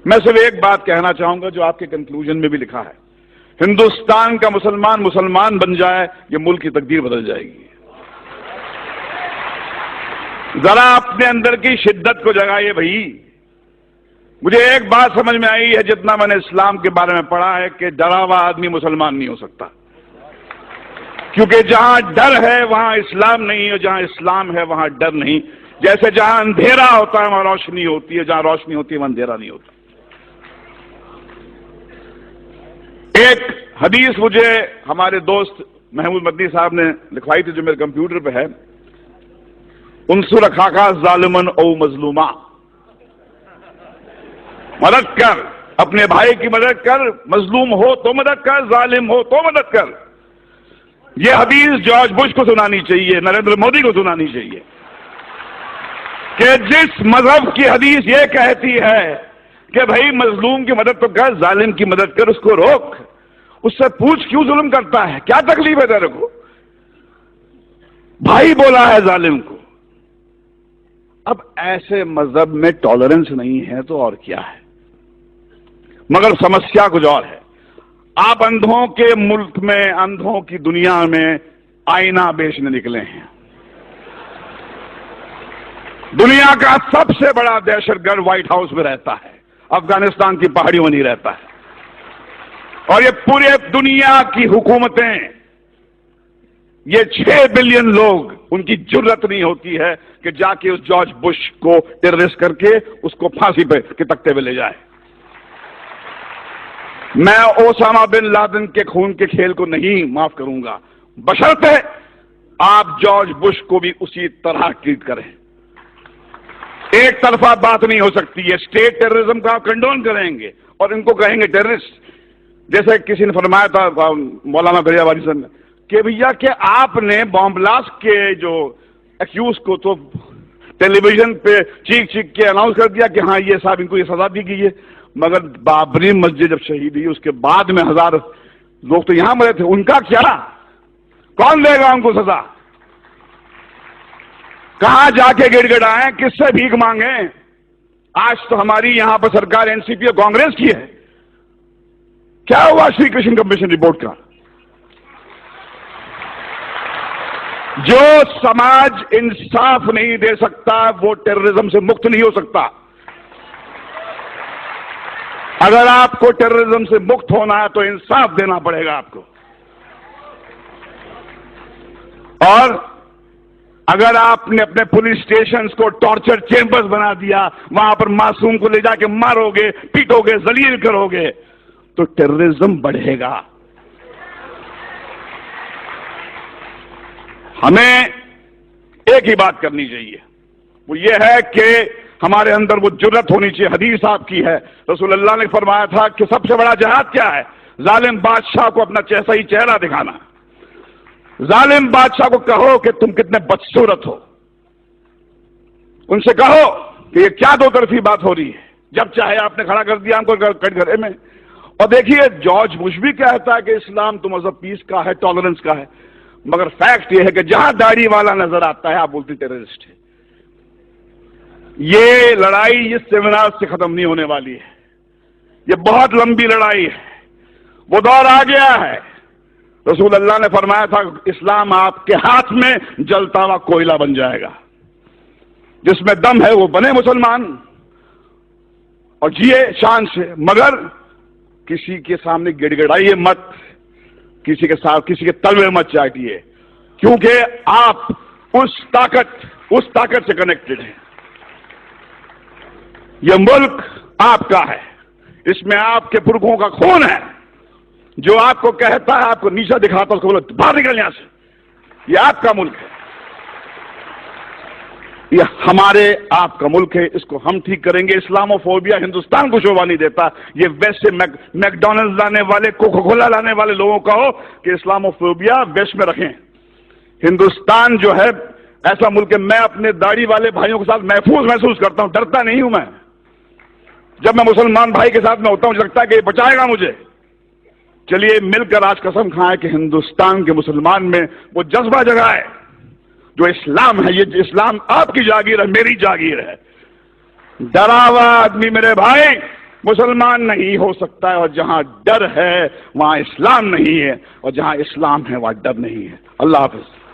میں صرف ایک بات کہنا چاہوں گا جو آپ کے کنکلوژن میں بھی لکھا ہے، ہندوستان کا مسلمان مسلمان بن جائے یہ ملک کی تقدیر بدل جائے گی۔ ذرا اپنے اندر کی شدت کو جگائیے بھائی۔ مجھے ایک بات سمجھ میں آئی ہے جتنا میں نے اسلام کے بارے میں پڑھا ہے کہ ڈرا ہوا آدمی مسلمان نہیں ہو سکتا، کیونکہ جہاں ڈر ہے وہاں اسلام نہیں، اور جہاں اسلام ہے وہاں ڈر نہیں۔ جیسے جہاں اندھیرا ہوتا ہے وہاں روشنی ہوتی ہے، جہاں روشنی ہوتی ہے وہاں اندھیرا نہیں ہوتا۔ ایک حدیث مجھے ہمارے دوست محمود مدنی صاحب نے لکھوائی تھی جو میرے کمپیوٹر پہ ہے، انصر اخاک ظالمن او مظلوما، مدد کر، اپنے بھائی کی مدد کر، مظلوم ہو تو مدد کر، ظالم ہو تو مدد کر۔ یہ حدیث جارج بش کو سنانی چاہیے، نریندر مودی کو سنانی چاہیے کہ جس مذہب کی حدیث یہ کہتی ہے کہ بھائی مظلوم کی مدد تو کر، ظالم کی مدد کر، اس کو روک، اس سے پوچھ کیوں ظلم کرتا ہے، کیا تکلیف ہے تیرے کو؟ بھائی بولا ہے ظالم کو۔ اب ایسے مذہب میں ٹالرنس نہیں ہے تو اور کیا ہے؟ مگر سمسیا کچھ اور ہے۔ آپ اندھوں کے ملک میں، اندھوں کی دنیا میں آئینہ بیچنے نکلے ہیں۔ دنیا کا سب سے بڑا دہشت گرد وائٹ ہاؤس میں رہتا ہے، افغانستان کی پہاڑیوں میں نہیں رہتا ہے، اور یہ پورے دنیا کی حکومتیں، یہ 6 بلین لوگ، ان کی جرت نہیں ہوتی ہے کہ جا کے اس جارج بش کو ٹیررسٹ کر کے اس کو پھانسی پہ کے تختے پہ لے جائے۔ میں اوسامہ بن لادن کے خون کے کھیل کو نہیں معاف کروں گا، بشرطے آپ جارج بش کو بھی اسی طرح ٹریٹ کریں۔ ایک طرفہ بات نہیں ہو سکتی ہے۔ اسٹیٹ ٹیررزم کا آپ کنڈون کریں گے اور ان کو کہیں گے ٹیررسٹ، جیسے کسی نے فرمایا تھا مولانا بھیا والی صاحب نے کہ بھیا کہ آپ نے بام بلاسٹ کے جو ایکیوز کو تو ٹیلی ویژن پہ چیخ چیخ کے اناؤنس کر دیا کہ ہاں یہ صاحب ان کو یہ سزا دی گئی ہے، مگر بابری مسجد جب شہید ہوئی اس کے بعد میں 1000 لوگ تو یہاں مرے تھے، ان کا کیا؟ کون دے گا ان کو سزا؟ کہاں جا کے گڑ گڑائیں، کس سے بھیک مانگیں؟ آج تو ہماری یہاں پر سرکار این سی پی اور کانگریس کی ہے۔ کیا ہوا شری کرشن کمیشن رپورٹ کا؟ جو سماج انصاف نہیں دے سکتا وہ ٹیررزم سے مکت نہیں ہو سکتا۔ اگر آپ کو ٹیررزم سے مکت ہونا ہے تو انصاف دینا پڑے گا آپ کو، اور اگر آپ نے اپنے پولیس اسٹیشنز کو ٹارچر چیمبرز بنا دیا، وہاں پر معصوم کو لے جا کے مارو گے، پیٹو گے، ذلیل کرو گے تو ٹیررزم بڑھے گا۔ ہمیں ایک ہی بات کرنی چاہیے، وہ یہ ہے کہ ہمارے اندر وہ جرت ہونی چاہیے۔ حدیث آپ کی ہے، رسول اللہ نے فرمایا تھا کہ سب سے بڑا جہاد کیا ہے؟ ظالم بادشاہ کو اپنا صحیح چہرہ دکھانا۔ ظالم بادشاہ کو کہو کہ تم کتنے بدصورت ہو، ان سے کہو کہ یہ کیا دو طرفی بات ہو رہی ہے، جب چاہے آپ نے کھڑا کر دیا ہم کو کٹ گھرے میں۔ اور دیکھیے جارج بش بھی کہتا ہے کہ اسلام تو مذہب پیس کا ہے، ٹالرنس کا ہے، مگر فیکٹ یہ ہے کہ جہاں داڑھی والا نظر آتا ہے آپ بولتے ٹیررسٹ ہے۔ یہ لڑائی اس سیمینار سے ختم نہیں ہونے والی ہے، یہ بہت لمبی لڑائی ہے، وہ دور آ گیا ہے۔ رسول اللہ نے فرمایا تھا اسلام آپ کے ہاتھ میں جلتا ہوا کوئلہ بن جائے گا، جس میں دم ہے وہ بنے مسلمان اور جیے شان سے، مگر کسی کے سامنے گڑ گڑائیے مت، کسی کے ساتھ کسی کے تلوے مت چاٹیے، کیونکہ آپ اس طاقت سے کنیکٹڈ ہیں۔ یہ ملک آپ کا ہے، اس میں آپ کے پرکھوں کا خون ہے، جو آپ کو کہتا ہے، آپ کو نیچا دکھاتا ہے، اس کو بولو باہر نکل یہاں سے، یہ آپ کا ملک ہے، یہ ہمارے آپ کا ملک ہے، اس کو ہم ٹھیک کریں گے۔ اسلاموفوبیا ہندوستان کو شوبھا نہیں دیتا۔ یہ ویسٹ سے میکڈونلڈ لانے والے، کوکا کولا لانے والے لوگوں کا ہو کہ اسلاموفوبیا ویسٹ میں رکھیں۔ ہندوستان جو ہے ایسا ملک ہے، میں اپنے داڑھی والے بھائیوں کے ساتھ محفوظ محسوس کرتا ہوں، ڈرتا نہیں ہوں میں۔ جب میں مسلمان بھائی کے ساتھ میں ہوتا ہوں مجھے لگتا ہے کہ یہ بچائے گا مجھے۔ چلیے مل کر آج قسم کھائیں کہ ہندوستان کے مسلمان میں وہ جذبہ جگائے جو اسلام ہے۔ یہ اسلام آپ کی جاگیر ہے، میری جاگیر ہے۔ ڈرا ہوا آدمی میرے بھائی مسلمان نہیں ہو سکتا ہے، اور جہاں ڈر ہے وہاں اسلام نہیں ہے، اور جہاں اسلام ہے وہاں ڈر نہیں ہے۔ اللہ حافظ۔